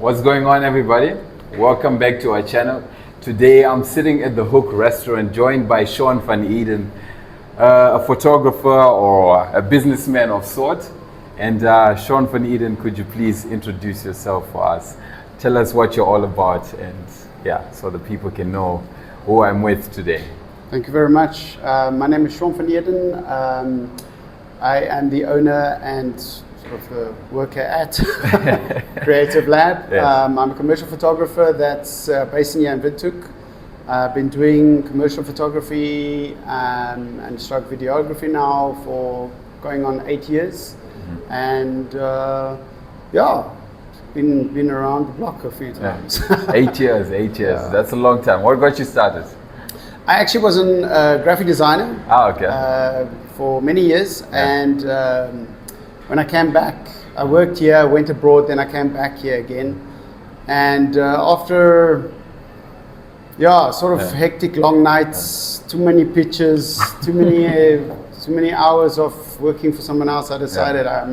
What's going on, everybody? Welcome back to our channel. Today I'm sitting at the Hook restaurant joined by Shawn Van Eeden, a photographer or a businessman of sort. And Shawn Van Eeden, could you please introduce yourself for us? Tell us what you're all about, and so the people can know who I'm with today. Thank you very much. My name is Shawn Van Eeden. I am the owner and of the worker at CreativeLab. Yes. I'm a commercial photographer that's based in here in Windhoek. I've been doing commercial photography and stroke videography now for going on 8 years. Mm-hmm. And been around the block a few times. 8 years. Yeah. That's a long time. What got you started? I actually was a graphic designer for many years, and when I came back, I worked here, went abroad, then I came back here again. And after hectic long nights, too many pictures, too many hours of working for someone else, I decided I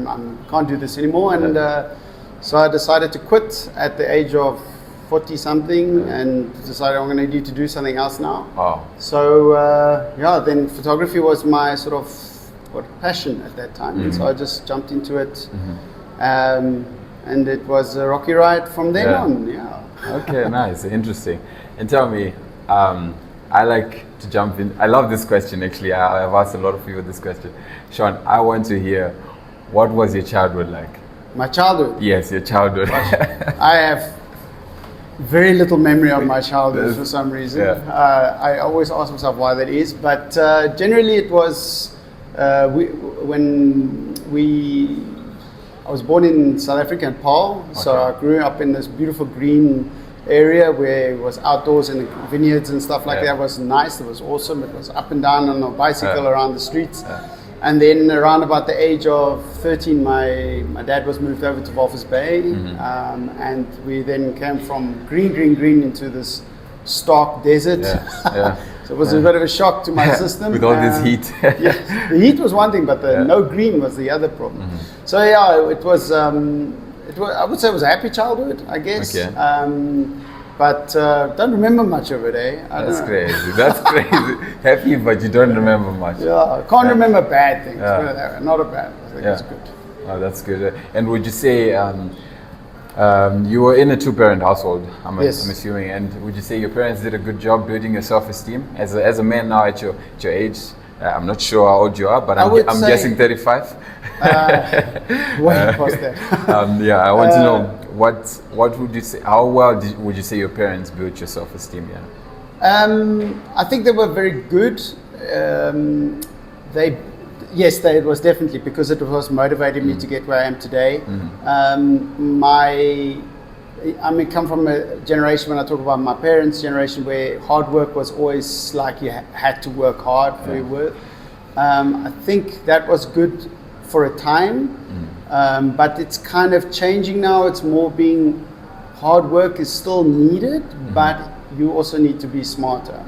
can't do this anymore. And so I decided to quit at the age of 40 something and decided I'm going to need to do something else now. Wow. So then photography was my sort of passion at that time. Mm-hmm. And so I just jumped into it. Mm-hmm. And it was a rocky ride from then on. Okay, nice, interesting. And tell me, I like to jump in. I love this question actually. I've asked a lot of people this question. Shawn, I want to hear, what was your childhood like? My childhood? Yes, your childhood. I have very little memory of my childhood for some reason. I always ask myself why that is, but generally it was I was born in South Africa in Paarl, so I grew up in this beautiful green area where it was outdoors and vineyards and stuff like that. It was nice, it was awesome, it was up and down on a bicycle around the streets. And then around about the age of 13, my dad was moved over to Walvis Bay, and we then came from green into this stark desert. So it was a bit of a shock to my system. With all this heat. The heat was one thing, but the no green was the other problem. Mm-hmm. So it was, I would say it was a happy childhood, I guess. Okay. But don't remember much of it, That's crazy. That's crazy. Happy, but you don't remember much. Yeah, can't remember bad things. Not a bad. I think it's good. Oh, that's good. And would you say you were in a two-parent household? I'm assuming. And would you say your parents did a good job building your self-esteem as a man now at your age? I'm not sure how old you are, but I'm guessing 35. Way past that. I want to know. What would you say? How well would you say your parents built your self-esteem? I think they were very good. It was definitely because it was motivating me to get where I am today. I come from a generation, when I talk about my parents' generation, where hard work was always like you had to work hard for your work. I think that was good for a time. But it's kind of changing now. It's more being hard work is still needed, but you also need to be smarter.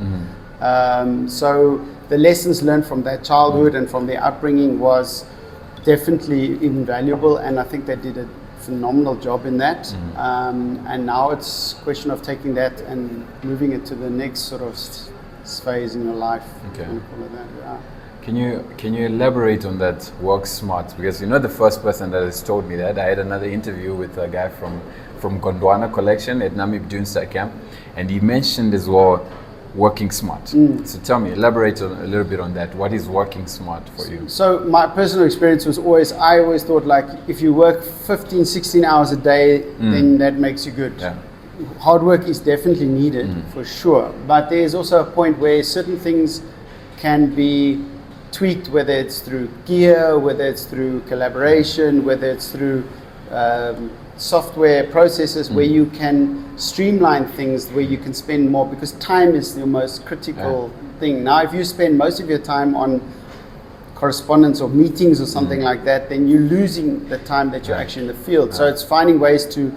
So the lessons learned from their childhood and from their upbringing was definitely invaluable, and I think they did a phenomenal job in that. And now it's a question of taking that and moving it to the next sort of phase in your life. Okay. Call it that. Can you elaborate on that, work smart? Because you're not the first person that has told me that. I had another interview with a guy from Gondwana Collection at Namib Dunestar Camp, and he mentioned as well working smart. So tell me, elaborate a little bit on that. What is working smart for you? So my personal experience was I always thought, like, if you work 15, 16 hours a day, then that makes you good. Hard work is definitely needed for sure, but there's also a point where certain things can be tweaked, whether it's through gear, whether it's through collaboration, whether it's through software processes where you can streamline things, where you can spend more, because time is the most critical thing. Now, if you spend most of your time on correspondence or meetings or something like that, then you're losing the time that you're actually in the field. So it's finding ways to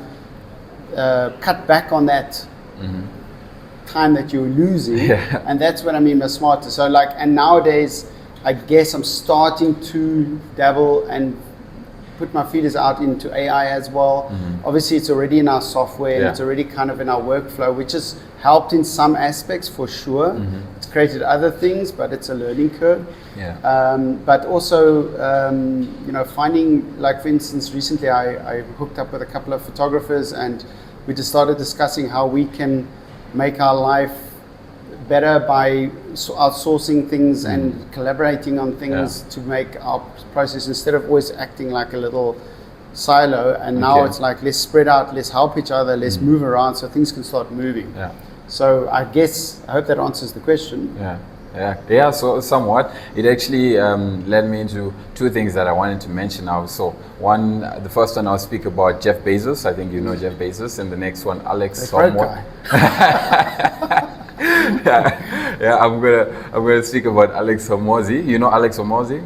cut back on that time that you're losing, and that's what I mean by smarter. So and nowadays, I guess I'm starting to dabble and put my feelers out into AI as well. Obviously, it's already in our software, and it's already kind of in our workflow, which has helped in some aspects for sure. It's created other things, but it's a learning curve. But also, finding, like for instance, recently I hooked up with a couple of photographers, and we just started discussing how we can make our life better by outsourcing things and collaborating on things to make our process, instead of always acting like a little silo. And now it's like, let's spread out, let's help each other, let's move around so things can start moving. So I hope that answers the question. So somewhat. It actually led me into two things that I wanted to mention now. So the first one I'll speak about Jeff Bezos. I think you know Jeff Bezos, and the next one Alex Hormozi. I'm gonna speak about Alex Hormozi. You know Alex Hormozi?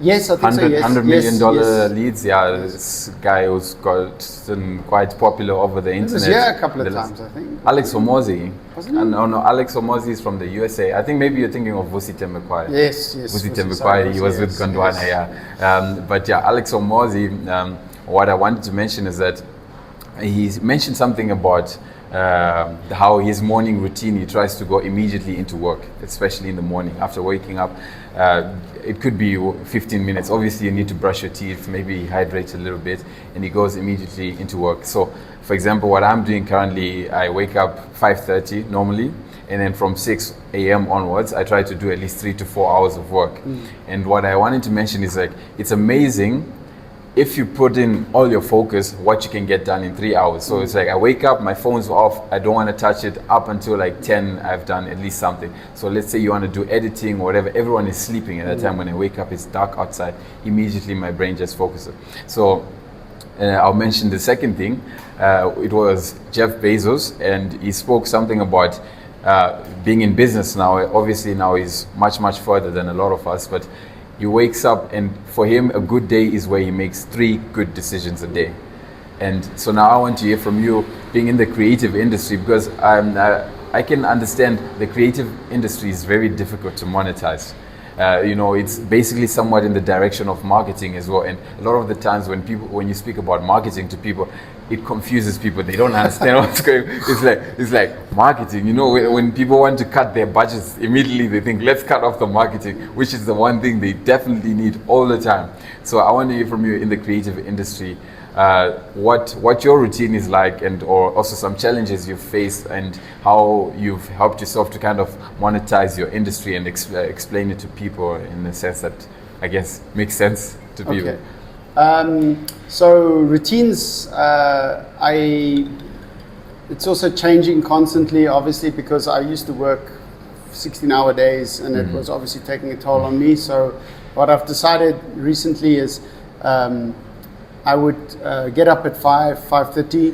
Yes, I think so. Yes. $100 million leads. Yeah, this guy who's gotten quite popular over the internet. He was here a couple of times, I think. Alex Hormozi. Wasn't he? No, Alex Hormozi is from the USA. I think maybe you're thinking of Vusi Tembekwai. Yes. Vusi Tembekwai, he was with Gondwana, but Alex Hormozi, what I wanted to mention is that he mentioned something about how his morning routine, he tries to go immediately into work, especially in the morning after waking up. It could be 15 minutes. Obviously, you need to brush your teeth, maybe hydrate a little bit, and he goes immediately into work. So, for example, what I'm doing currently, I wake up 5:30 normally, and then from 6 a.m. onwards, I try to do at least 3 to 4 hours of work. And what I wanted to mention is, like, it's amazing if you put in all your focus, what you can get done in 3 hours. So it's like, I wake up, my phone's off, I don't want to touch it. Up until like 10, I've done at least something. So let's say you want to do editing or whatever, everyone is sleeping at that time. When I wake up, it's dark outside. Immediately my brain just focuses. So I'll mention the second thing. It was Jeff Bezos, and he spoke something about being in business now. Obviously now he's much, much further than a lot of us, but he wakes up, and for him, a good day is where he makes 3 good decisions a day. And so now I want to hear from you, being in the creative industry, because I can understand the creative industry is very difficult to monetize. It's basically somewhat in the direction of marketing as well. And a lot of the times when you speak about marketing to people, it confuses people. They don't understand what's going on. It's like marketing. When people want to cut their budgets, immediately they think, let's cut off the marketing, which is the one thing they definitely need all the time. So I want to hear from you in the creative industry, what your routine is like, or also some challenges you've faced, and how you've helped yourself to kind of monetize your industry and explain it to people in a sense that I guess makes sense to people. So routines, it's also changing constantly, obviously, because I used to work 16-hour days, and it was obviously taking a toll on me. So what I've decided recently is I would get up at 5:30.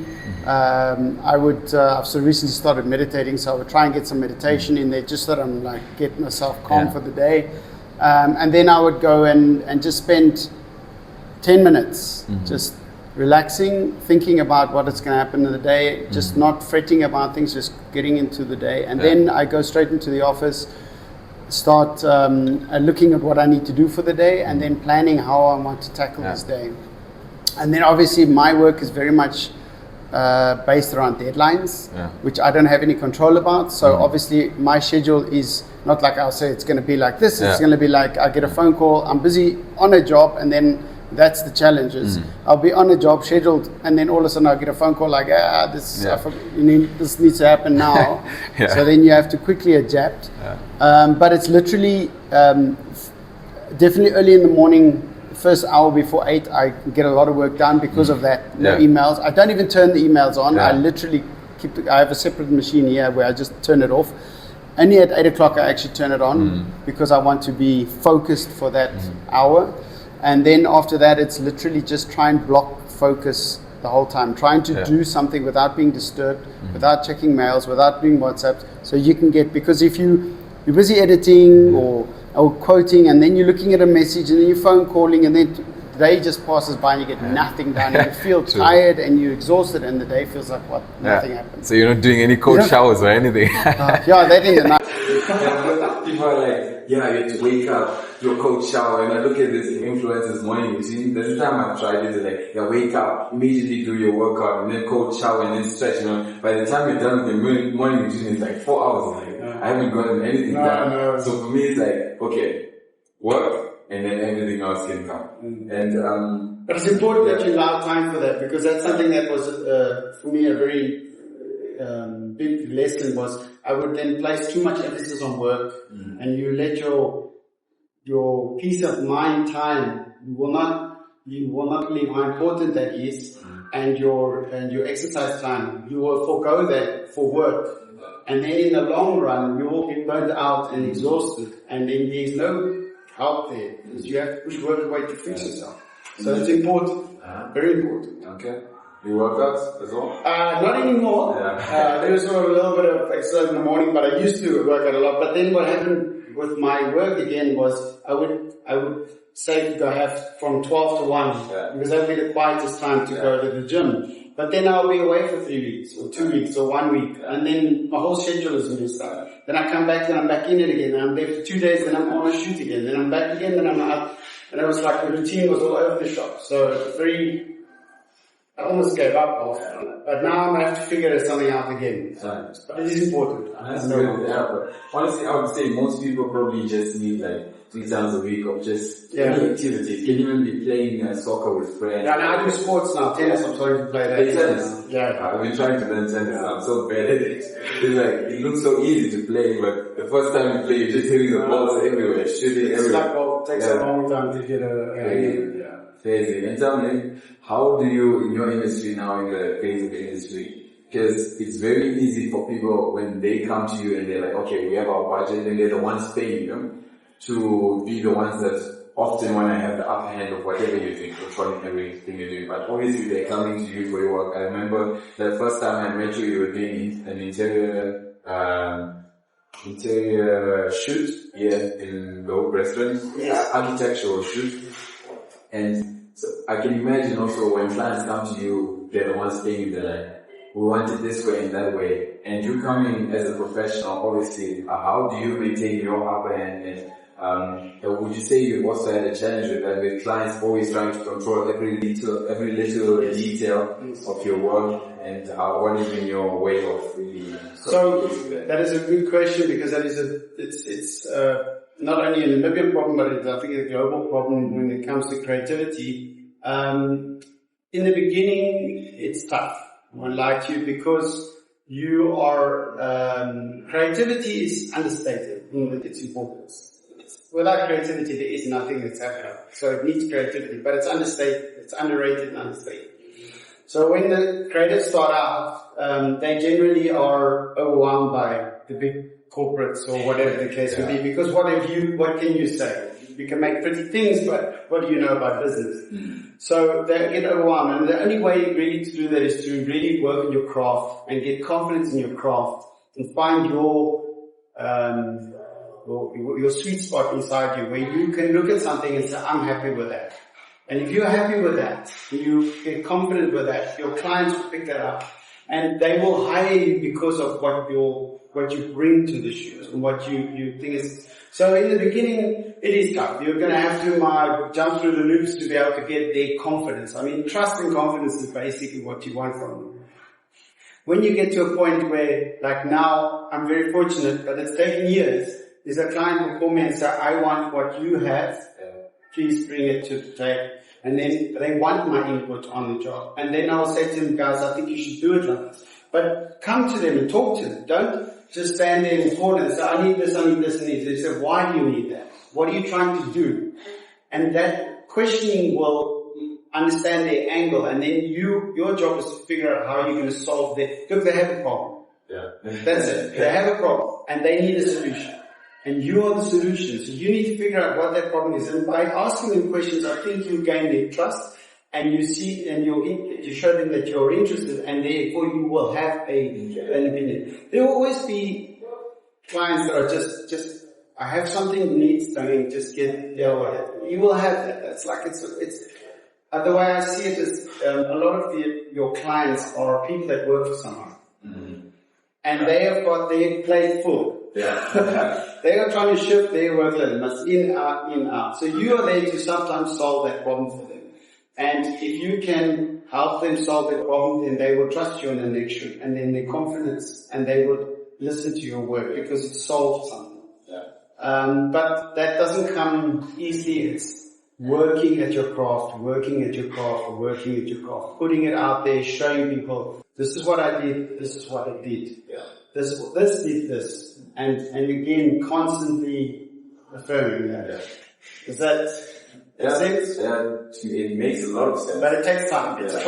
I've so recently started meditating, so I would try and get some meditation in there, just so that I'm like get myself calm for the day. And then I would go and just spend 10 minutes just relaxing, thinking about what is going to happen in the day, just not fretting about things, just getting into the day. And then I go straight into the office, start looking at what I need to do for the day, and then planning how I want to tackle this day. And then obviously my work is very much based around deadlines, which I don't have any control about. So obviously my schedule is not like I'll say it's going to be like this. It's going to be like I get a phone call, I'm busy on a job, and then that's the challenge. I'll be on a job scheduled, and then all of a sudden I'll get a phone call like, this needs to happen now. So then you have to quickly adapt. But it's literally definitely early in the morning. First hour before 8, I get a lot of work done because of that. No emails. I don't even turn the emails on. I literally I have a separate machine here where I just turn it off. Only at 8 o'clock I actually turn it on because I want to be focused for that hour. And then after that, it's literally just try and block focus the whole time, trying to do something without being disturbed, without checking mails, without doing WhatsApps. So you can get, because if you're busy editing or quoting, and then you're looking at a message, and then you're phone calling, and then day just passes by and you get nothing done. You feel tired and you're exhausted, and the day feels like what? Nothing happened. So you're not doing any cold showers or anything? Yeah, that in the night. People are like, you have to wake up, do a cold shower, and I look at this influencers morning routine. There's a time I've tried it, like, wake up, immediately do your workout, and then cold shower, and then stretch, By the time you're done with your morning routine, it's like 4 hours. I haven't gotten anything done. No. So for me, it's like, okay, work, and then everything else can come. And but it's important that you allow time for that, because that's something that was for me a very big lesson. Was I would then place too much emphasis on work, and you let your peace of mind time. You will not believe how important that is, and your exercise time. You will forego that for work. And then in the long run, you will be burnt out and exhausted, and then there's no help there, because you have to push work away to fix yourself. So it's important, very important. Okay. You work out as well? Not anymore. There was sort of a little bit of exercise in the morning, but I used to work out a lot. But then what happened with my work again was I would say to go have from 12 to 1, because that would be the quietest time to go to the gym. But then I'll be away for 3 weeks, or 2 weeks, or 1 week, and then my whole schedule is messed up. Then I come back, then I'm back in it again, and I'm there for 2 days, then I'm on a shoot again, then I'm back again, then I'm out. And it was like the routine was all over the shop. So I almost gave up after. But now I have to figure something out again. But it is important. That's good, but honestly, I would say most people probably just need like 3 times a week of just any activity. You can even be playing soccer with friends. Yeah, now I do sports now. Tennis, I'm starting to play that. Tennis? Yeah. I've been trying to learn tennis. I'm so bad at it. It's like, it looks so easy to play, but the first time you play, you're just hitting the balls everywhere, shooting everywhere. It's like, well, it takes a long time to get a Crazy. And tell me, how do you, in your industry now, in the creative industry, because it's very easy for people when they come to you and they're like, okay, we have our budget, and they're the ones paying them to be the ones that often want to have the upper hand of whatever you're doing, controlling everything you're doing. But obviously they're coming to you for your work. I remember the first time I met you, you were doing an interior shoot here in the Hope restaurant, architectural shoot. And so I can imagine also when clients come to you, they're the ones paying you, they're like, we want it this way and that way. And you coming as a professional, obviously, how do you maintain your upper hand? And would you say you also had a challenge with that, with clients always trying to control every little detail of your work, and what is in your way of really? So that is a good question, because that is it's not only a Namibian problem, but it's, I think, a global problem when it comes to creativity. In the beginning, it's tough. I won't lie to you, because you are, creativity is understated in its importance. Without creativity, there is nothing that's happening. So it needs creativity, but it's understated, it's underrated and understated. So when the creatives start out, they generally are overwhelmed by the big corporates or whatever the case may be, because what can you say? You can make pretty things, but what do you know about business? So they get overwhelmed, and the only way really to do that is to really work on your craft and get confidence in your craft and find your sweet spot inside you, where you can look at something and say, I'm happy with that. And if you're happy with that, you get confident with that, your clients will pick that up, and they will hire you because of what you bring to the shoot and what you think is. So in the beginning, it is tough. You're going to have to jump through the loops to be able to get their confidence. I mean, trust and confidence is basically what you want from them. When you get to a point where, like now, I'm very fortunate, but it's taken years, is a client will call me and say, I want what you have, please bring it to the table. And then they want my input on the job. And then I'll say to them, guys, I think you should do it like this. But come to them and talk to them. Don't just stand there in the corner and say, I need this, and this. They say, why do you need that? What are you trying to do? And that questioning will understand their angle. And then your job is to figure out how you're going to solve that. Look, they have a problem. That's it. They have a problem and they need a solution. And you are the solution. So you need to figure out what that problem is. And by asking them questions, I think you gain their trust, and you see, and you show them that you're interested, and therefore you will have an opinion. There will always be clients that are just I have something that needs done, just get there. You will have that. It's like The way I see it is a lot of your clients are people that work for someone. And they have got their plate full. Yeah. They are trying to shift their workload, must in, out. So you are there to sometimes solve that problem for them. And if you can help them solve that problem, then they will trust you in the next shoot. And then their confidence, and they will listen to your work because it solved something. Yeah. But that doesn't come easily. It's working at your craft, putting it out there, showing people, this is what I did, this is what I did. Yeah. This did this. And again, constantly affirming that. Yeah. Is that sense? Yeah, it makes a lot of sense. But it takes time. It's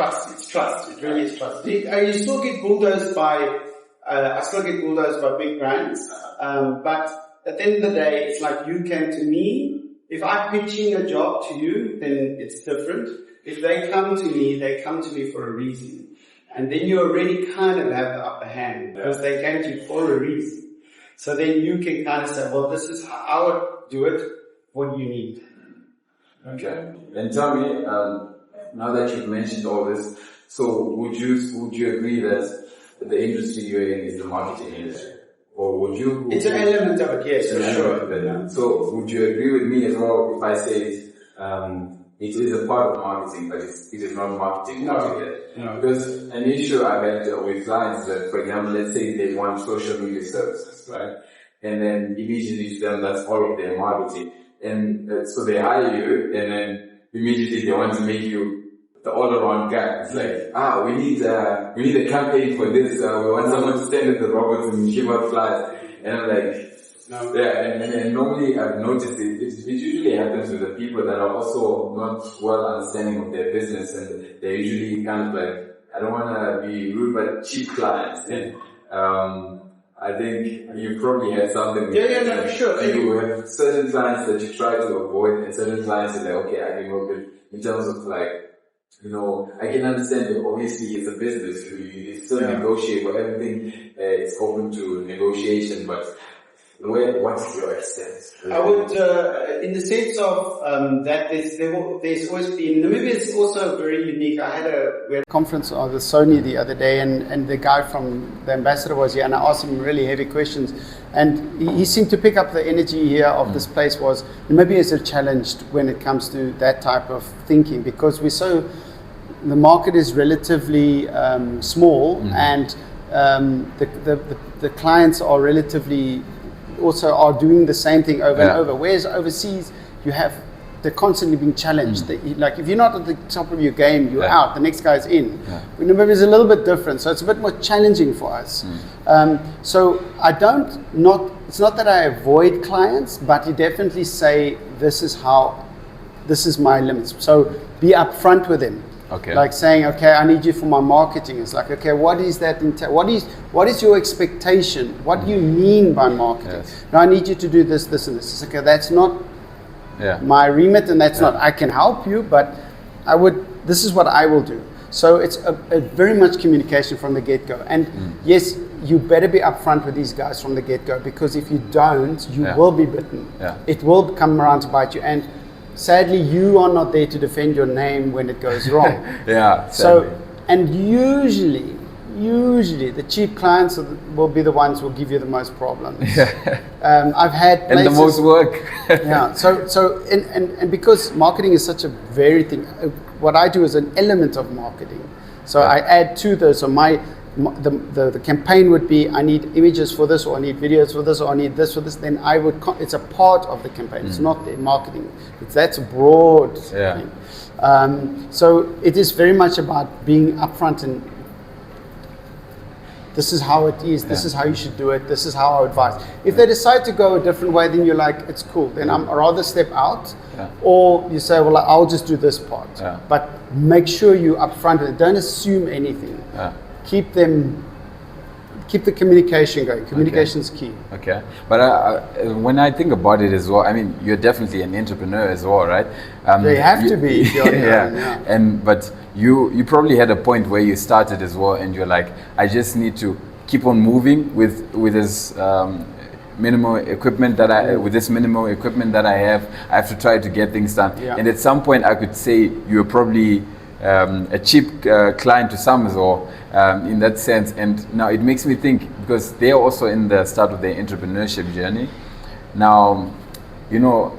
trust. It really is trust. You still get bulldozed by, I still get bulldozed by big brands. But at the end of the day, it's like you came to me. If I'm pitching a job to you, then it's different. If they come to me for a reason. And then you already kind of have the upper hand because they came to you for a reason. So then you can kind of say, well, this is how I would do it. What do you need? Okay. And tell me, now that you've mentioned all this, so would you agree that the industry you're in is the marketing industry? Or would you? It's an element of it, yes, for sure. Yeah. So would you agree with me as well if I say it is a part of marketing, but it is not marketing altogether? No. Because an issue I've had with clients that, for example, let's say they want social media services, right? And then immediately to them, that's all of their marketing. And so they hire you, and then immediately they want to make you the all-around guy. It's like, we need a campaign for this. We want someone to stand at the robots and give out flyers. And I'm like, no. Yeah. And normally I've noticed it usually happens with the people that are also not well understanding of their business, and they're usually kind of like, I don't want to be rude, but cheap clients. And I think you probably had something. No, sure. You have certain clients that you try to avoid, and certain clients are like, okay, I can work with, in terms of like, I can understand that obviously it's a business, you still negotiate, but everything is open to negotiation, but what's your extent? I would, in the sense of that there's always been, Namibia is also very unique. We had a conference of the Sony the other day, and the guy from the ambassador was here, and I asked him really heavy questions, and he seemed to pick up the energy here of this place was, Namibia is challenged when it comes to that type of thinking, because the market is relatively small, and the clients are relatively also are doing the same thing over and over. Whereas overseas, they're constantly being challenged. Like if you're not at the top of your game, you're out. The next guy's in. Namibia is a little bit different, so it's a bit more challenging for us. So it's not that I avoid clients, but you definitely say this is my limits. So be upfront with them. Okay. Like saying, okay, I need you for my marketing. It's like, okay, what is that? What is your expectation? What do you mean by marketing? Yes. Now I need you to do this, this, and this. It's okay. That's not my remit, and that's not. I can help you, but this is what I will do. So it's a very much communication from the get-go. And yes, you better be upfront with these guys from the get-go, because if you don't, you will be bitten. Yeah. It will come around to bite you. And sadly, you are not there to defend your name when it goes wrong. Sadly. So, and usually the cheap clients will be the ones who will give you the most problems. I've had places, and the most work. So and because marketing is such a varied thing, what I do is an element of marketing. So I add to those. So the campaign would be, I need images for this, or I need videos for this, or I need this for this. Then it's a part of the campaign. It's not the marketing. That's a broad thing. So it is very much about being upfront, and this is how it is. This is how you should do it. This is how I advise. If they decide to go a different way, then you're like, it's cool. Then I'd rather step out, or you say, well, I'll just do this part. But make sure you're upfront and don't assume anything. Keep the communication going. Communication is key. Okay, but when I think about it as well, I mean, you're definitely an entrepreneur as well, right? They have to be. If you're but you probably had a point where you started as well, and you're like, I just need to keep on moving with as minimal equipment with this minimal equipment that I have to try to get things done. Yeah. And at some point I could say you're probably a cheap client to some as well, in that sense. And now it makes me think, because they're also in the start of their entrepreneurship journey. Now, you know,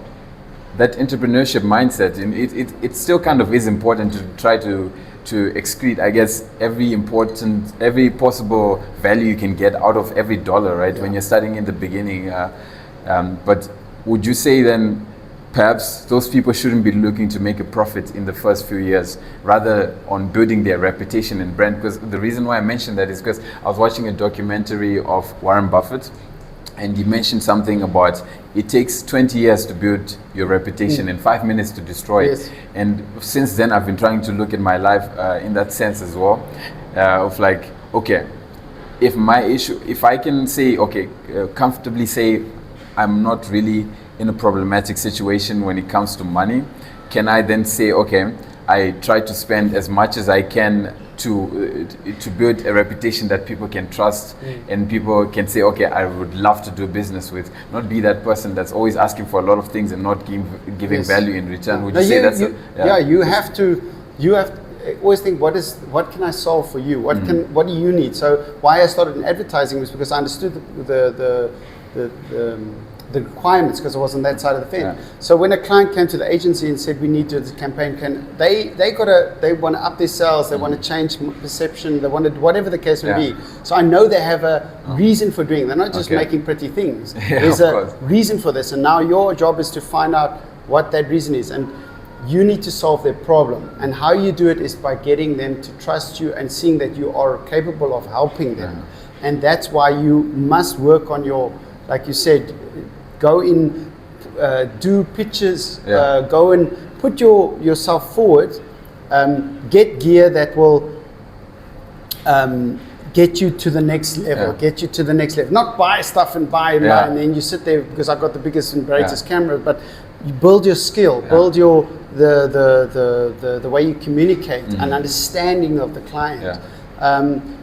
that entrepreneurship mindset, and it still kind of is important to try to excrete, I guess, every possible value you can get out of every dollar, right? Yeah. When you're starting in the beginning. But would you say then perhaps those people shouldn't be looking to make a profit in the first few years, rather on building their reputation and brand? Because the reason why I mentioned that is because I was watching a documentary of Warren Buffett, and he mentioned something about it takes 20 years to build your reputation and 5 minutes to destroy Yes. it. And since then, I've been trying to look at my life in that sense as well, of like, okay, if I can say, okay, comfortably say I'm not really in a problematic situation when it comes to money, can I then say, okay, I try to spend as much as I can to build a reputation that people can trust, and people can say, okay, I would love to do business with, not be that person that's always asking for a lot of things and not giving Yes. value in return. Would No, you say that's you have to always think, what can I solve for you? What do you need? So why I started in advertising was because I understood the requirements, because I was on that side of the fence. Yeah. So when a client came to the agency and said we need to do this campaign, they want to up their sales, they want to change perception, they want to, whatever the case may be. So I know they have a reason for doing it. They're not just making pretty things. There's a reason for this, and now your job is to find out what that reason is, and you need to solve their problem. And how you do it is by getting them to trust you and seeing that you are capable of helping them. And that's why you must work on your, like you said, go in, do pitches, go and put yourself forward, get gear that will get you to the next level, not buy stuff and buy and then you sit there because I've got the biggest and greatest camera, but you build your skill, build your the way you communicate, an understanding of the client.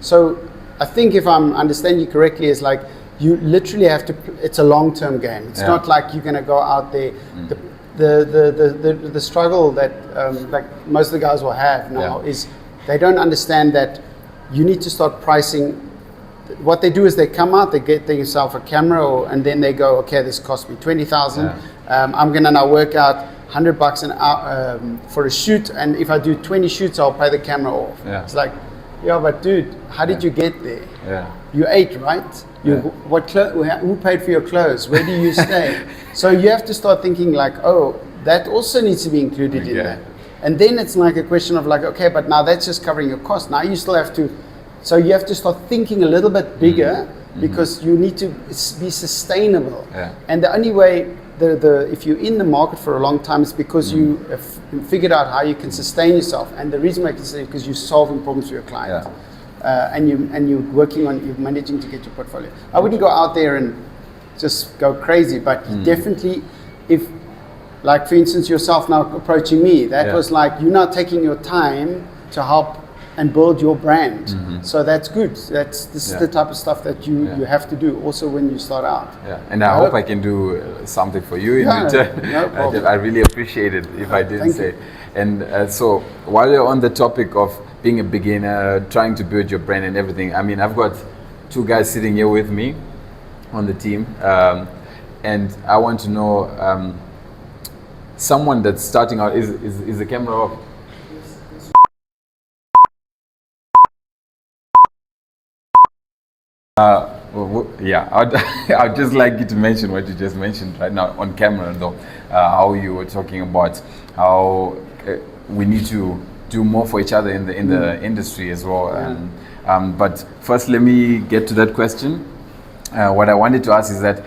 So I think if I'm understanding you correctly, is like you literally have to. It's a long-term game. It's not like you're going to go out there. The struggle that like most of the guys will have now is they don't understand that you need to start pricing. What they do is they come out, they get themselves a camera, and then they go, okay, this cost me 20,000. I'm going to now work out $100 an hour for a shoot, and if I do 20 shoots, I'll pay the camera off. It's like, yeah, but dude, how did you get there? You ate, right? Who paid for your clothes? Where do you stay? So you have to start thinking like, oh, that also needs to be included in that. And then it's like a question of like, okay, but now that's just covering your cost. Now you still have to, so you have to start thinking a little bit bigger because you need to be sustainable. And the only way, if you're in the market for a long time, it's because you have figured out how you can sustain yourself. And the reason why I can say it is because you're solving problems for your client. And you're working on, you're managing to get your portfolio. I wouldn't go out there and just go crazy, but definitely, if, like for instance yourself now approaching me, that was like you're now taking your time to help and build your brand. So that's good. This is the type of stuff that you have to do also when you start out. And I hope I can do something for you in return. No problem. I really appreciate it if I didn't say. And so while you're on the topic of being a beginner, trying to build your brand and everything, I mean, I've got two guys sitting here with me on the team, and I want to know someone that's starting out. Is the camera off? I'd just like you to mention what you just mentioned right now on camera, though, how you were talking about how we need to do more for each other in the industry as well. But first, let me get to that question. What I wanted to ask is that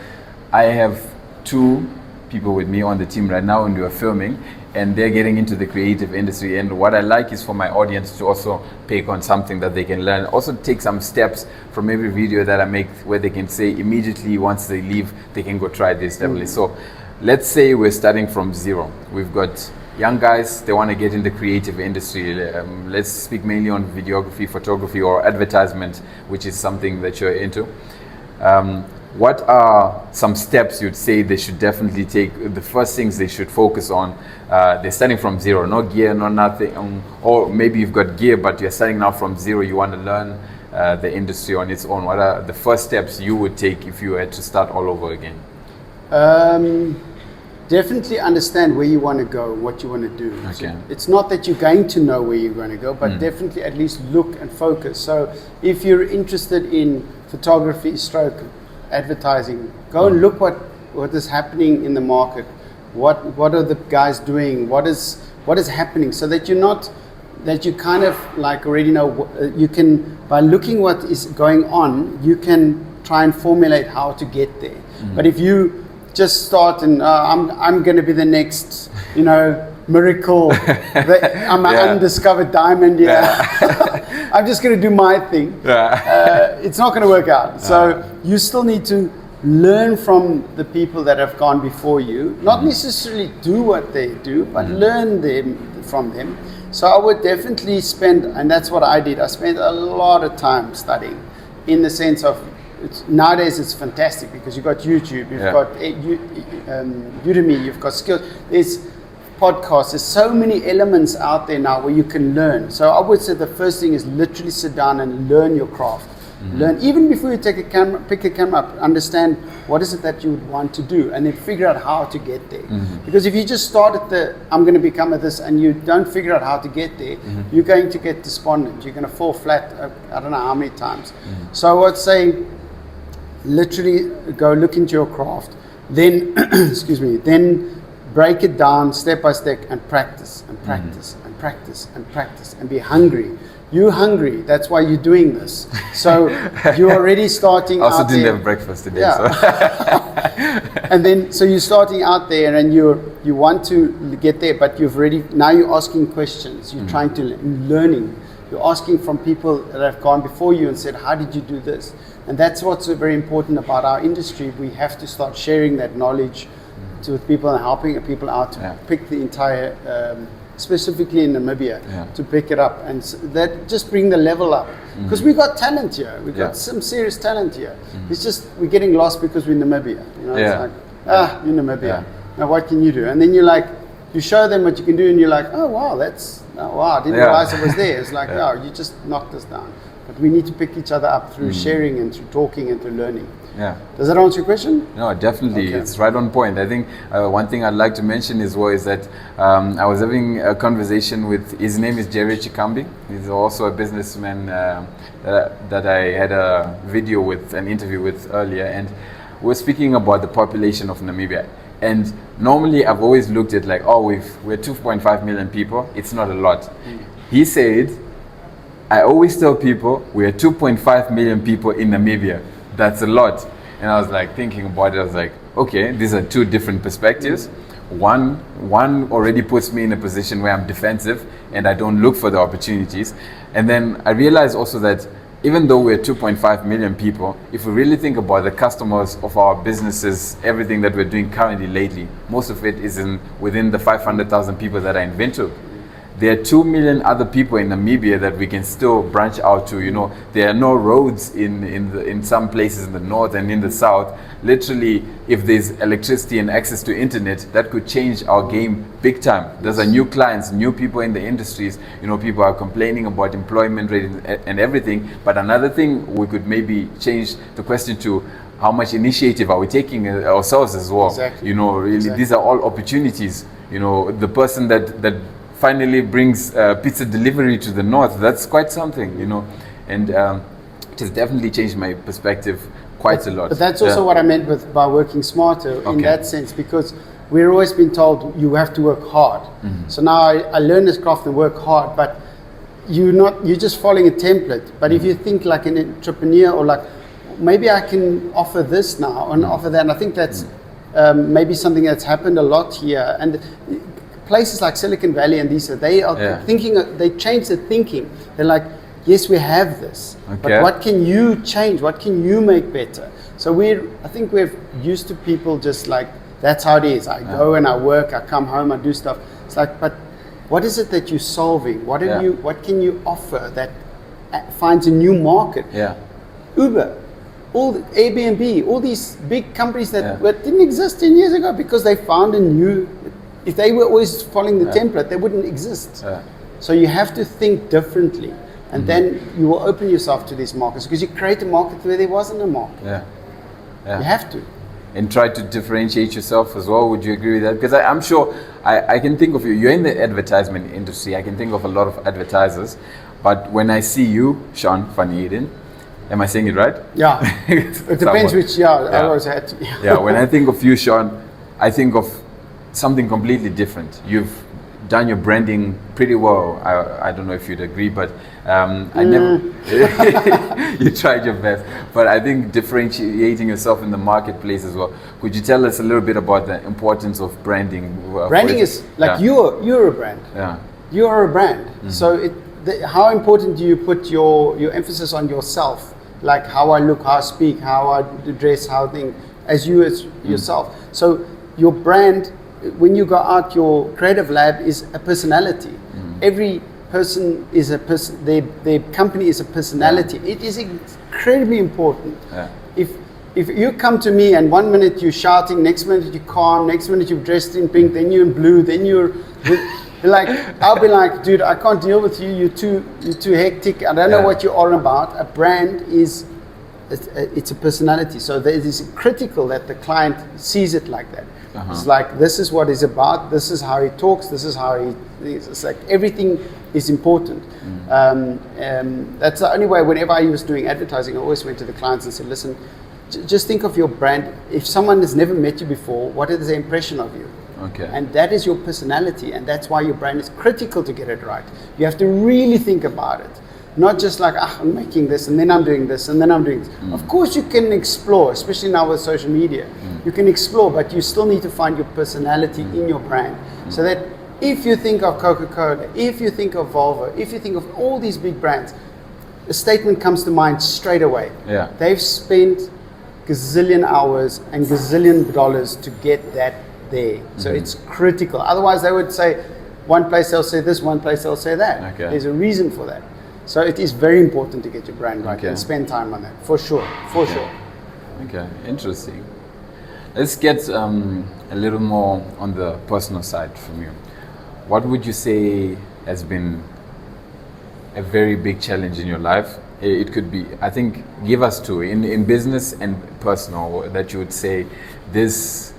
I have two people with me on the team right now, and we are filming, and they're getting into the creative industry. And what I like is for my audience to also pick on something that they can learn, also take some steps from every video that I make where they can say immediately once they leave, they can go try this definitely. So let's say we're starting from zero. We've got young guys, they want to get in the creative industry. Let's speak mainly on videography, photography, or advertisement, which is something that you're into. what are some steps you'd say they should definitely take, the first things they should focus on? They're starting from zero, no gear, no nothing, or maybe you've got gear but you're starting now from zero, you want to learn the industry on its own. What are the first steps you would take if you had to start all over again? Definitely understand where you want to go, what you want to do. Okay. So it's not that you're going to know where you're going to go, but definitely at least look and focus. So if you're interested in photography, stroke, advertising, go and look what is happening in the market. What are the guys doing? What is happening? So that you kind of like already know. You can, by looking what is going on, you can try and formulate how to get there. But if you just start and I'm going to be the next, miracle. I'm an undiscovered diamond. I'm just going to do my thing. It's not going to work out. So you still need to learn from the people that have gone before you. Not necessarily do what they do, but learn from them. So I would definitely spend, and that's what I did. I spent a lot of time studying, in the sense of, nowadays it's fantastic because you've got YouTube, you've got Udemy, you've got skills, there's podcasts, there's so many elements out there now where you can learn. So I would say the first thing is literally sit down and learn your craft. Learn, even before you pick a camera up, understand what is it that you would want to do, and then figure out how to get there. Because if you just start at I'm going to become a this, and you don't figure out how to get there, you're going to get despondent, you're going to fall flat, I don't know how many times. So I would say, literally go look into your craft, then then break it down step by step and practice and practice and practice and practice and be hungry. You're hungry, that's why you're doing this. So you're already starting out there. I also didn't have breakfast today. Yeah. So. And then, so you're starting out there and you want to get there, but now you're asking questions, you're trying to learning. You're asking from people that have gone before you and said, how did you do this? And that's what's very important about our industry. We have to start sharing that knowledge with people and helping people out to pick the entire, specifically in Namibia, to pick it up. And that just bring the level up. Because we got talent here. We've got some serious talent here. It's just we're getting lost because we're in Namibia. It's like, you're Namibia. Now what can you do? And then you show them what you can do and you're like, oh wow, I didn't realize it was there. It's like, no, you just knocked us down. But we need to pick each other up through sharing and through talking and through learning. Yeah. Does that answer your question? No, definitely. Okay. It's right on point. I think one thing I'd like to mention is that I was having a conversation with, his name is Jerry Chikambi. He's also a businessman that I had a video with, an interview with earlier. And we're speaking about the population of Namibia. And normally I've always looked at like, we're 2.5 million people. It's not a lot. He said, I always tell people we are 2.5 million people in Namibia. That's a lot. And I was like thinking about it. I was like, okay, these are two different perspectives. One already puts me in a position where I'm defensive and I don't look for the opportunities. And then I realized also that even though we're 2.5 million people, if we really think about the customers of our businesses, everything that we're doing currently lately, most of it is within the 500,000 people that are in Windhoek. There are 2 million other people in Namibia that we can still branch out to. There are no roads in some places in the north and in the south. Literally, if there's electricity and access to internet, that could change our game big time. There's new clients, new people in the industries. People are complaining about employment rate and everything. But another thing, we could maybe change the question to how much initiative are we taking ourselves as well. Exactly. These are all opportunities. The person that finally brings pizza delivery to the north, that's quite something, and it has definitely changed my perspective quite a lot. But that's also what I meant by working smarter in that sense, because we've always been told you have to work hard. So now I learn this craft and work hard, but you're just following a template. But if you think like an entrepreneur, or like, maybe I can offer this now and offer that, and I think that's maybe something that's happened a lot here. And places like Silicon Valley and these, they are thinking, they change the thinking. They're like, yes, we have this, but what can you change? What can you make better? So I think we're used to people just like, that's how it is. I go and I work, I come home, I do stuff. It's like, but what is it that you're solving? What can you offer that finds a new market? Uber all the Airbnb, all these big companies that didn't exist 10 years ago because they found a new. If they were always following the template, they wouldn't exist. So you have to think differently, and then you will open yourself to these markets because you create a market where there wasn't a market. You have to. And try to differentiate yourself as well. Would you agree with that? Because I'm sure I can think of you. You're in the advertisement industry. I can think of a lot of advertisers, but when I see you, Shawn Van Eeden, am I saying it right? Yeah. It depends which. I always had to. When I think of you, Shawn, I think of something completely different. You've done your branding pretty well. I don't know if you'd agree, but I never. You tried your best, but I think differentiating yourself in the marketplace as well. Could you tell us a little bit about the importance of branding? Branding is like you're a brand. You are a brand. So how important do you put your emphasis on yourself? Like how I look, how I speak, how I dress, how I think, as yourself. So your brand. When you go out, your CreativeLab is a personality. Every person is a person. Their company is a personality. It is incredibly important. If you come to me and 1 minute you're shouting, next minute you're calm, next minute you're dressed in pink, then you're in blue, then you're like, I'll be like, dude, I can't deal with you. You're too hectic. I don't know what you're all about. A brand is. It's a personality. So it is critical that the client sees it like that. It's like, this is what he's about, this is how he talks, this is how he is. It's like everything is important. That's the only way. Whenever I was doing advertising, I always went to the clients and said, listen, just think of your brand. If someone has never met you before, what is their impression of you? And that is your personality, and that's why your brand is critical to get it right. You have to really think about it. Not just like, I'm making this and then I'm doing this and then I'm doing this. Of course you can explore, especially now with social media. You can explore, but you still need to find your personality in your brand. So that if you think of Coca-Cola, if you think of Volvo, if you think of all these big brands, a statement comes to mind straight away. They've spent gazillion hours and gazillion dollars to get that there. So it's critical. Otherwise they would say, one place they'll say this, one place they'll say that. There's a reason for that. So it is very important to get your brand right and spend time on that, for sure, sure. Okay, interesting. Let's get a little more on the personal side from you. What would you say has been a very big challenge in your life? It could be, I think, give us two, in business and personal, that you would say, this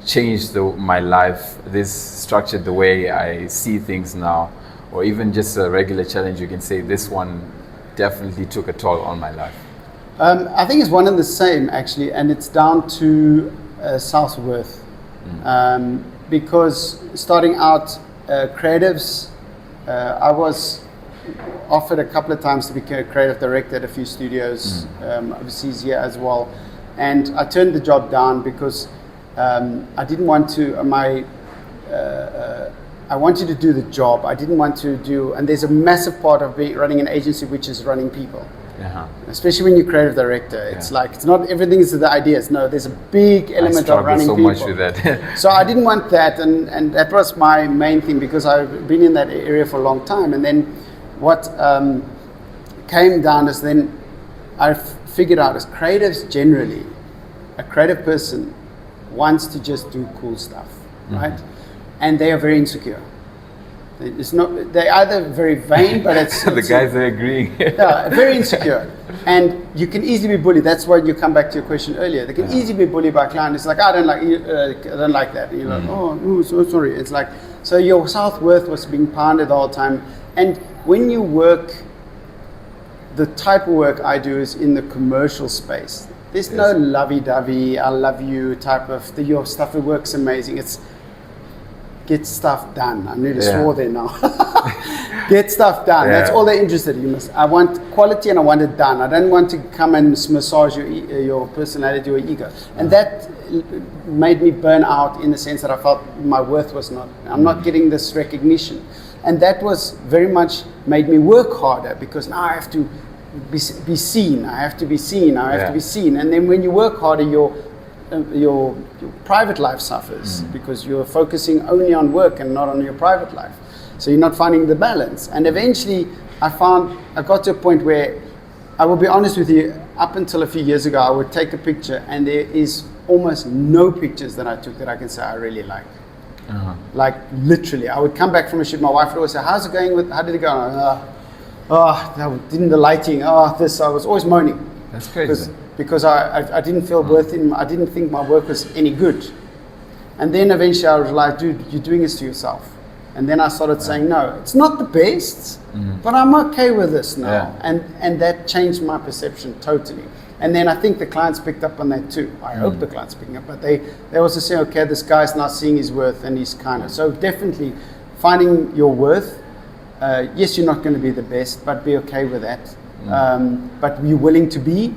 changed my life, this structured the way I see things now. Or even just a regular challenge, you can say this one definitely took a toll on my life. I think it's one and the same actually, and it's down to self-worth. Because starting out creatives, I was offered a couple of times to be a creative director at a few studios overseas here as well, and I turned the job down because I didn't want to. I wanted to do the job. I didn't want to do, and there's a massive part of running an agency which is running people. Especially when you're creative director, it's like, it's not everything is the ideas. No, there's a big element of running people. I struggle so much with that. So I didn't want that, and that was my main thing because I've been in that area for a long time. And then what came down is then I figured out as creatives generally, a creative person wants to just do cool stuff, right? And they are very insecure. It's not. They're either very vain, but it's the guys are agreeing. Yeah, very insecure, and you can easily be bullied. That's why you come back to your question earlier. They can easily be bullied by clients. It's like, I don't like that. And you're like, oh, so sorry. It's like, so your self-worth was being pounded the whole time. And when you work, the type of work I do is in the commercial space. There's no lovey-dovey, I love you type of your stuff. It works amazing. It's get stuff done. I nearly swore there now. Get stuff done. That's all they're interested in. I want quality and I want it done. I don't want to come and massage your personality or ego. And that made me burn out in the sense that I felt my worth was not, I'm not getting this recognition. And that was very much made me work harder because now I have to be seen. I have to be seen. I have to be seen. And then when you work harder, your private life suffers because you're focusing only on work and not on your private life. So you're not finding the balance. And eventually I got to a point where, I will be honest with you, up until a few years ago, I would take a picture and there is almost no pictures that I took that I can say I really like. Like literally, I would come back from a shoot. My wife would always say, "How's it going? How did it go?" Didn't the lighting? This. I was always moaning. That's crazy. Because I didn't feel worth it. I didn't think my work was any good. And then eventually I was like, "Dude, you're doing this to yourself." And then I started saying, "No, it's not the best, but I'm okay with this now." Yeah. And that changed my perception totally. And then I think the clients picked up on that too. I hope the clients picking up, but they also say, "Okay, this guy's not seeing his worth," and he's kind of. So definitely finding your worth. Yes, you're not going to be the best, but be okay with that. But be willing to be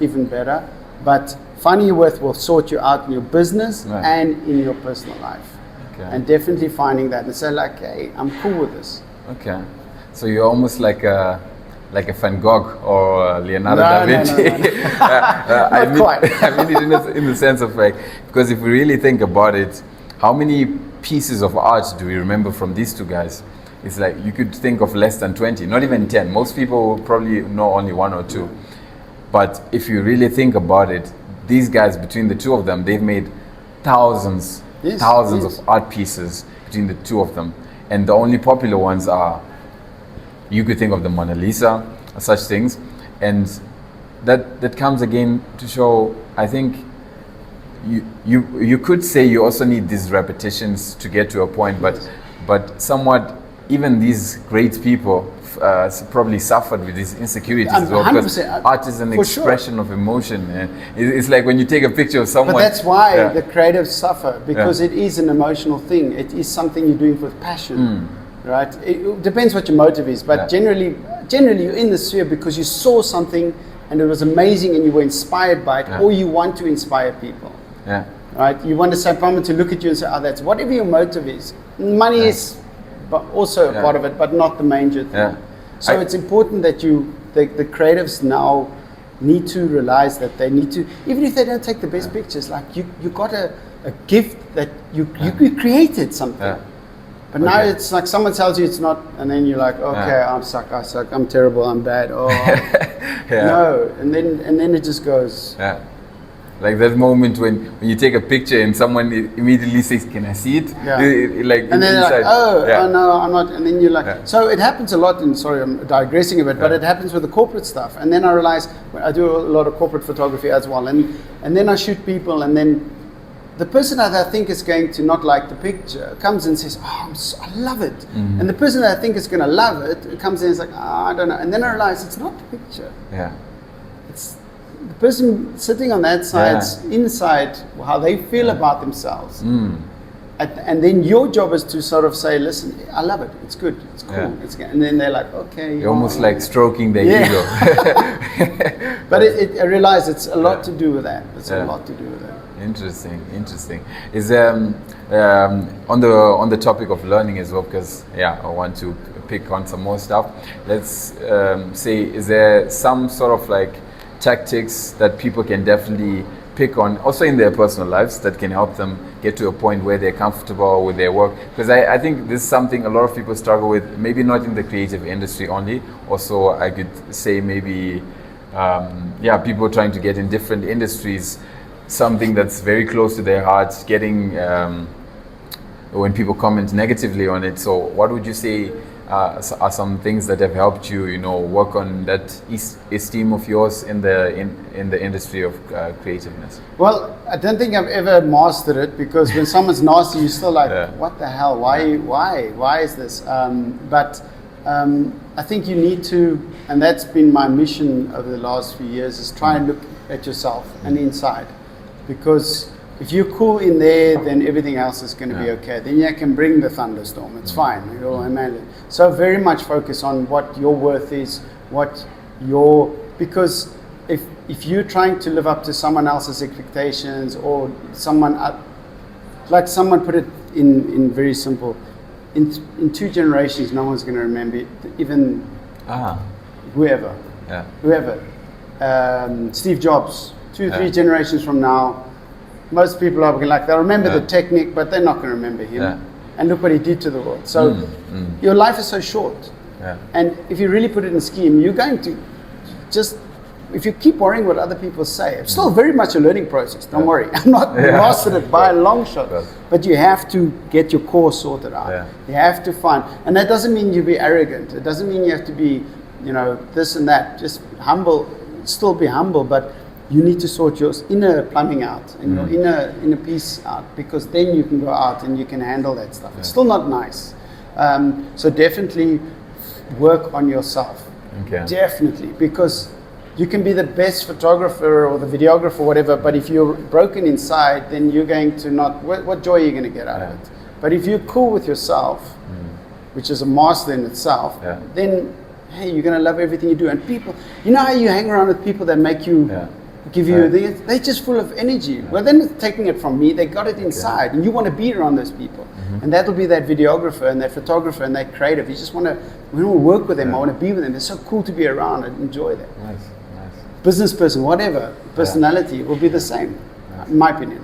even better. But finding your worth will sort you out in your business and in your personal life. Okay. And definitely finding that and say like, "Hey, I'm cool with this." Okay. So you're almost like a Van Gogh or Leonardo da Vinci. Not quite. I mean it in the sense of like, because if we really think about it, how many pieces of art do we remember from these two guys? It's like you could think of less than 20, not even 10. Most people will probably know only one or two. But if you really think about it, these guys, between the two of them, they've made thousands of art pieces between the two of them. And the only popular ones are, you could think of the Mona Lisa, such things. And that comes again to show, I think, you could say you also need these repetitions to get to a point, but somewhat, even these great people probably suffered with these insecurities as well, because art is an expression of emotion. It's like when you take a picture of someone. But that's why the creatives suffer, because it is an emotional thing. It is something you're doing with passion, right? It depends what your motive is, but generally you're in the sphere because you saw something and it was amazing and you were inspired by it, or you want to inspire people. Yeah. Right? You want someone to look at you and say, "Oh, that's whatever your motive is." Money is but also a part of it, but not the major thing. So it's important that the creatives now need to realize that they need to, even if they don't take the best pictures, like you got a gift that you created something. But now it's like someone tells you it's not, and then you're like, "Okay, I suck, I'm terrible, I'm bad." No, and then it just goes. Like that moment when you take a picture and someone immediately says, "Can I see it?" And then they're like, oh no, I'm not. And then you're like, so it happens a lot. And sorry, I'm digressing a bit, but it happens with the corporate stuff. And then I realize I do a lot of corporate photography as well. And then I shoot people, and then the person that I think is going to not like the picture comes and says, "Oh, I love it." And the person that I think is going to love it comes in and is like, "I don't know." And then I realize it's not the picture. It's the person sitting on that side's inside, how they feel about themselves. And then your job is to sort of say, "Listen, I love it. It's good. It's cool." And then they're like, "Okay." You're almost like stroking their ego. But I realize it's a lot to do with that. It's a lot to do with that. Interesting. Is on the topic of learning as well, because I want to pick on some more stuff. Let's say, is there some sort of like tactics that people can definitely pick on, also in their personal lives, that can help them get to a point where they're comfortable with their work? Because I think this is something a lot of people struggle with, maybe not in the creative industry only, also I could say maybe people trying to get in different industries, something that's very close to their hearts, getting when people comment negatively on it. So what would you say are some things that have helped you, work on that esteem of yours in the industry of creativeness? Well, I don't think I've ever mastered it, because when someone's nasty, you're still like, "What the hell? Why is this?" But I think you need to, and that's been my mission over the last few years, is try and look at yourself and inside, because if you're cool in there, then everything else is going to be okay. Then you can bring the thunderstorm. It's fine. You'll manage. So very much focus on what your worth is, because if you're trying to live up to someone else's expectations, or someone put it in very simple, in 2 generations, no one's going to remember it, even whoever. Steve Jobs, 2-3 generations from now, most people are like, they'll remember the technique, but they're not going to remember him. And look what he did to the world. So your life is so short. And if you really put it in scheme, you're going to just if you keep worrying what other people say, it's still very much a learning process. Don't worry, I'm not mastered it by a long shot. But you have to get your core sorted out. You have to find, and that doesn't mean you be arrogant. It doesn't mean you have to be, this and that. Just humble, still be humble, but you need to sort your inner plumbing out and your inner peace out, because then you can go out and you can handle that stuff. It's still not nice. So definitely work on yourself. Definitely, because you can be the best photographer or the videographer or whatever, but if you're broken inside, then you're going to not, what joy are you going to get out of it? But if you're cool with yourself, which is a master in itself, then hey, you're going to love everything you do. And people, you know how you hang around with people that make you, give you, they're just full of energy. Well, then it's taking it from me, they got it inside, and you want to be around those people. And that'll be that videographer and that photographer and that creative. You just want to work with them, I want to be with them. They're so cool to be around and enjoy them. Business person, whatever, personality will be the same, in my opinion.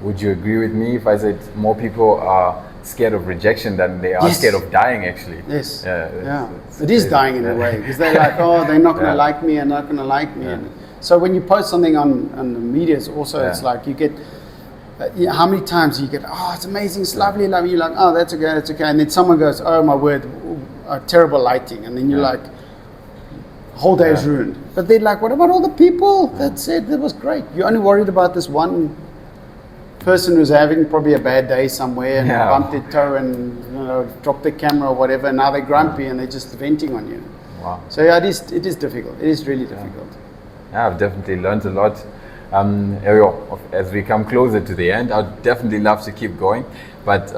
Would you agree with me if I said more people are scared of rejection than they are scared of dying, actually? Yes. It is dying in a way, because they're like, oh, they're not going to like me and not going to like me. And so when you post something on the media, it's also, it's like you get, how many times you get, oh, it's amazing, it's lovely, lovely. You're like, oh, that's okay. And then someone goes, oh, my word, terrible lighting. And then you're like, whole day is ruined. But they're like, what about all the people that said that was great? You're only worried about this one person who's having probably a bad day somewhere and bumped their toe and dropped their camera or whatever, and now they're grumpy and they're just venting on you. Wow. So it is difficult. It is really difficult. Yeah, I've definitely learned a lot. Ariel, as we come closer to the end, I'd definitely love to keep going, but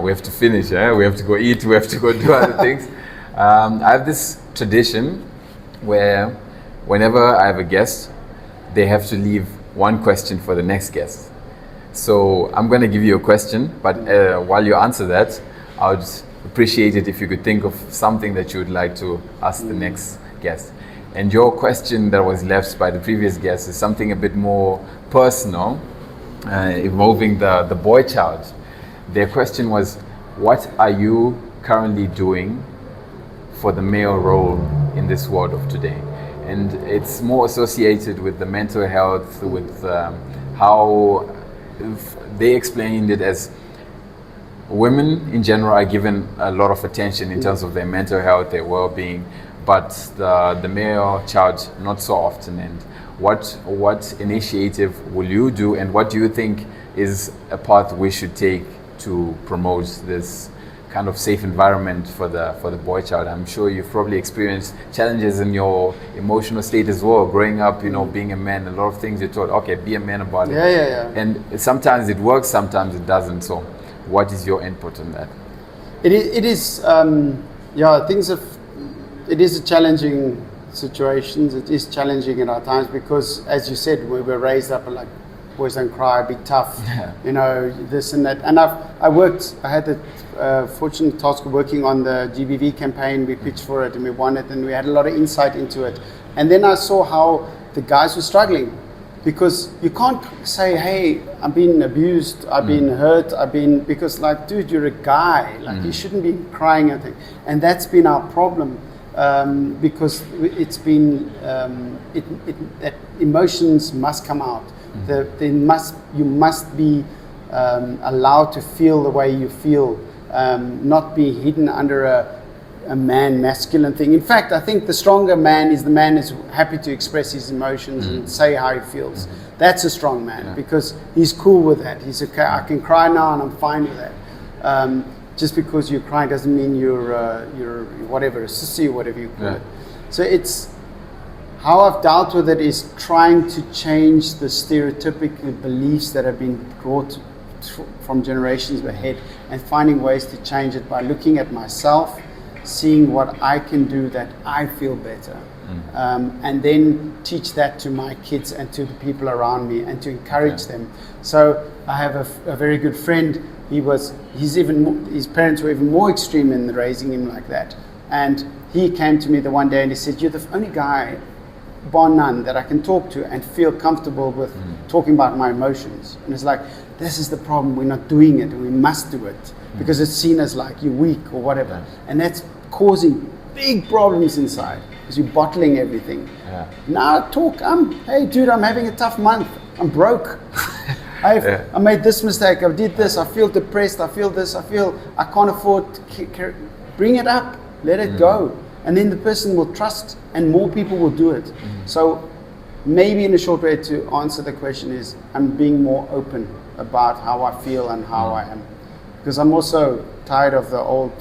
we have to finish. We have to go eat. We have to go do other things. I have this tradition where whenever I have a guest, they have to leave one question for the next guest. So I'm going to give you a question, but while you answer that, I would appreciate it if you could think of something that you would like to ask the next guest. And your question that was left by the previous guest is something a bit more personal, involving the boy child. Their question was, what are you currently doing for the male role in this world of today? And it's more associated with the mental health, with how they explained it as women in general are given a lot of attention in terms of their mental health, their well-being, but the male child not so often. And what initiative will you do, and what do you think is a path we should take to promote this kind of safe environment for the boy child? I'm sure you've probably experienced challenges in your emotional state as well, growing up, being a man. A lot of things you're taught, okay, be a man about it. And sometimes it works, sometimes it doesn't. So what is your input on that? It is it is a challenging situations. It is challenging in our times, because as you said, we were raised up like, boys don't cry, be tough, this and that. And I had the fortunate task of working on the GBV campaign. We pitched for it and we won it, and we had a lot of insight into it. And then I saw how the guys were struggling, because you can't say, hey, I've been abused, I've been hurt, because like, dude, you're a guy, like you shouldn't be crying and things. And that's been our problem, because it's been, that emotions must come out. You must be allowed to feel the way you feel, not be hidden under a man masculine thing. In fact, I think the stronger man is the man who's happy to express his emotions and say how he feels. That's a strong man, because he's cool with that. He's okay, I can cry now and I'm fine with that. Just because you're crying doesn't mean you're whatever, a sissy or whatever you call it. So it's, how I've dealt with it is trying to change the stereotypical beliefs that have been brought from generations ahead, and finding ways to change it by looking at myself, seeing what I can do that I feel better, and then teach that to my kids and to the people around me, and to encourage them. So I have a very good friend. His parents were even more extreme in raising him like that, and he came to me the one day and he said, "You're the only guy, bar none, that I can talk to and feel comfortable with talking about my emotions." And it's like, this is the problem, we're not doing it, and we must do it, because it's seen as like you're weak or whatever. And that's causing big problems inside. because you're bottling everything. Yeah. Now talk. Hey dude, I'm having a tough month. I'm broke. I made this mistake. I did this. I feel depressed. I feel this. I feel I can't afford to bring it up. Let it go. And then the person will trust and more people will do it. So maybe in a short way to answer the question is I'm being more open about how I feel and how I am. Because I'm also tired of the old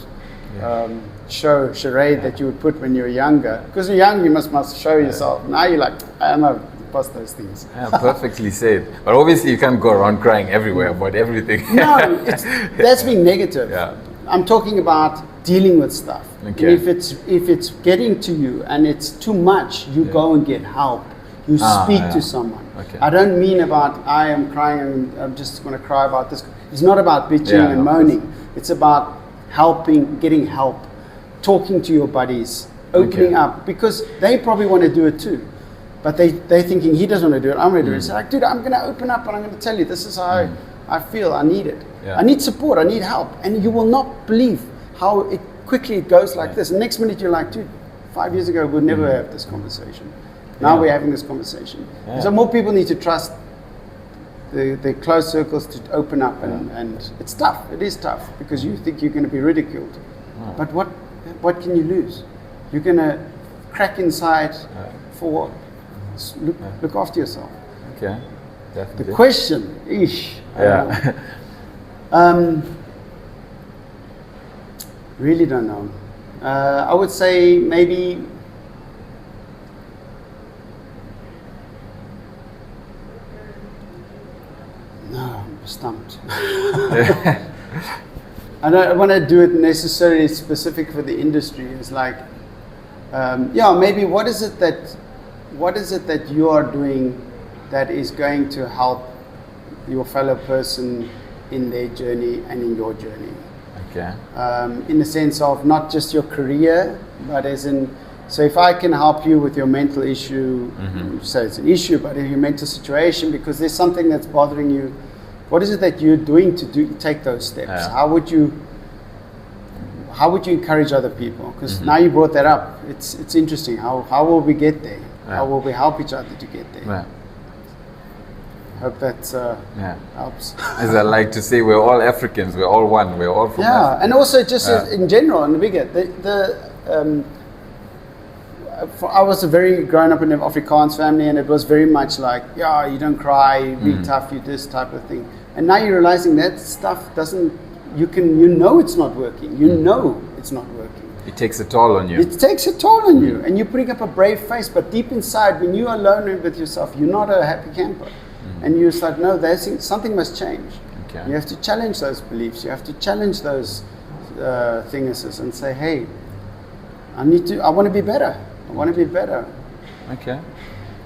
charade that you would put when you were younger. Because you're young, you must show yourself. Now you're like, I don't know, past those things. Yeah, perfectly said. But obviously you can't go around crying everywhere about everything. No, that's being negative. Yeah. I'm talking about dealing with stuff. Okay. And if it's getting to you and it's too much, you go and get help. You speak to someone. Okay. I don't mean about I am crying and I'm just going to cry about this. It's not about bitching and moaning. It's about helping, getting help, talking to your buddies, opening up, because they probably want to do it too. But they're thinking, he doesn't want to do it, I'm going to do it. It's like, dude, I'm going to open up and I'm going to tell you, this is how I feel, I need it. Yeah. I need support, I need help. And you will not believe how quickly it goes like this. And next minute you're like, dude, 5 years ago we'd never have this conversation. Now we're having this conversation. So more people need to trust the close circles to open up and it's tough, it is tough because you think you're going to be ridiculed. But what can you lose? You're going to crack inside for what? Look after yourself. Okay, definitely. The question, really don't know. I would say maybe no, I'm stumped. I don't want to do it necessarily specific for the industry. It's like, maybe what is it that you are doing that is going to help your fellow person in their journey and in your journey? Okay. In the sense of not just your career, but as in, so if I can help you with your mental issue, so it's an issue, but in your mental situation, because there's something that's bothering you, what is it that you're doing to take those steps? Yeah. How would you encourage other people? Because now you brought that up, it's interesting. How will we get there? Yeah. How will we help each other to get there? Yeah. Hope that helps. As I like to say, we're all Africans. We're all one. We're all from Africa. And also just in general, and bigger. I was grown up in an Afrikaans family, and it was very much like, you don't cry, be tough, you this type of thing. And now you're realizing that stuff doesn't. You know it's not working. You know it's not working. It takes a toll on you. It takes a toll on you, and you're putting up a brave face, but deep inside, when you're alone with yourself, you're not a happy camper. And you start, no, something must change. Okay. You have to challenge those beliefs. You have to challenge those thinguses and say, hey, I want to be better. I want to be better. Okay.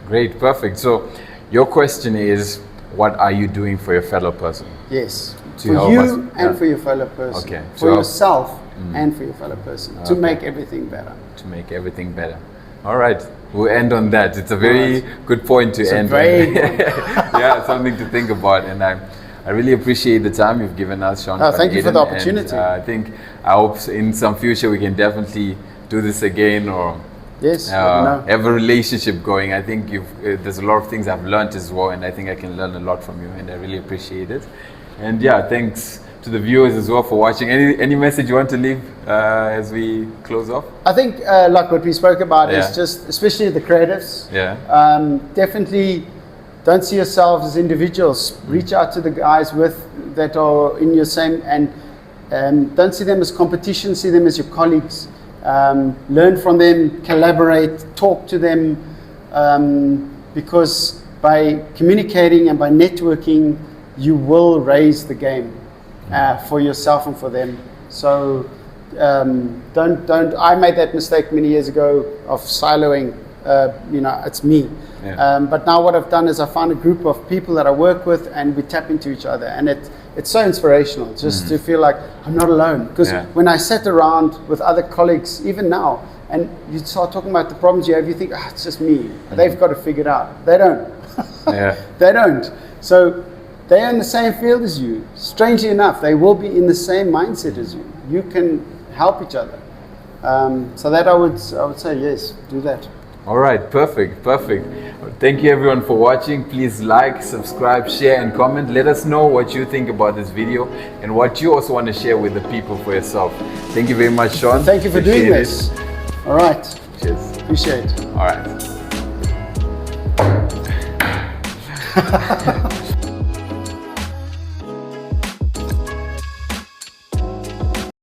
Great. Perfect. So your question is, what are you doing for your fellow person? Yes. To for help you us, and for your fellow person. Okay. For yourself and for your fellow person. To make everything better. To make everything better. All right. We'll end on that. It's a very good point to end on. Yeah, something to think about. And I really appreciate the time you've given us, Shawn. Thank you for the opportunity. And, I hope in some future we can definitely do this again or have a relationship going. I think there's a lot of things I've learned as well, and I think I can learn a lot from you, and I really appreciate it. And thanks to the viewers as well for watching. Any message you want to leave as we close off? I think like what we spoke about is just, especially the creatives, definitely don't see yourselves as individuals. Reach out to the guys that are in your same, and don't see them as competition, see them as your colleagues. Learn from them, collaborate, talk to them, because by communicating and by networking, you will raise the game for yourself and for them. So don't. I made that mistake many years ago of siloing. It's me. But now what I've done is I found a group of people that I work with, and we tap into each other, and it's so inspirational just to feel like I'm not alone. Because when I sat around with other colleagues, even now, and you start talking about the problems you have, you think, it's just me. They've got to figure it out. They don't. They don't. So they're in the same field as you. Strangely enough, they will be in the same mindset as you. You can help each other. So that I would say yes, do that. All right, perfect. Thank you everyone for watching. Please like, subscribe, share and comment. Let us know what you think about this video and what you also want to share with the people for yourself. Thank you very much, Shawn. Thank you for doing this. All right. Cheers. Appreciate it. All right.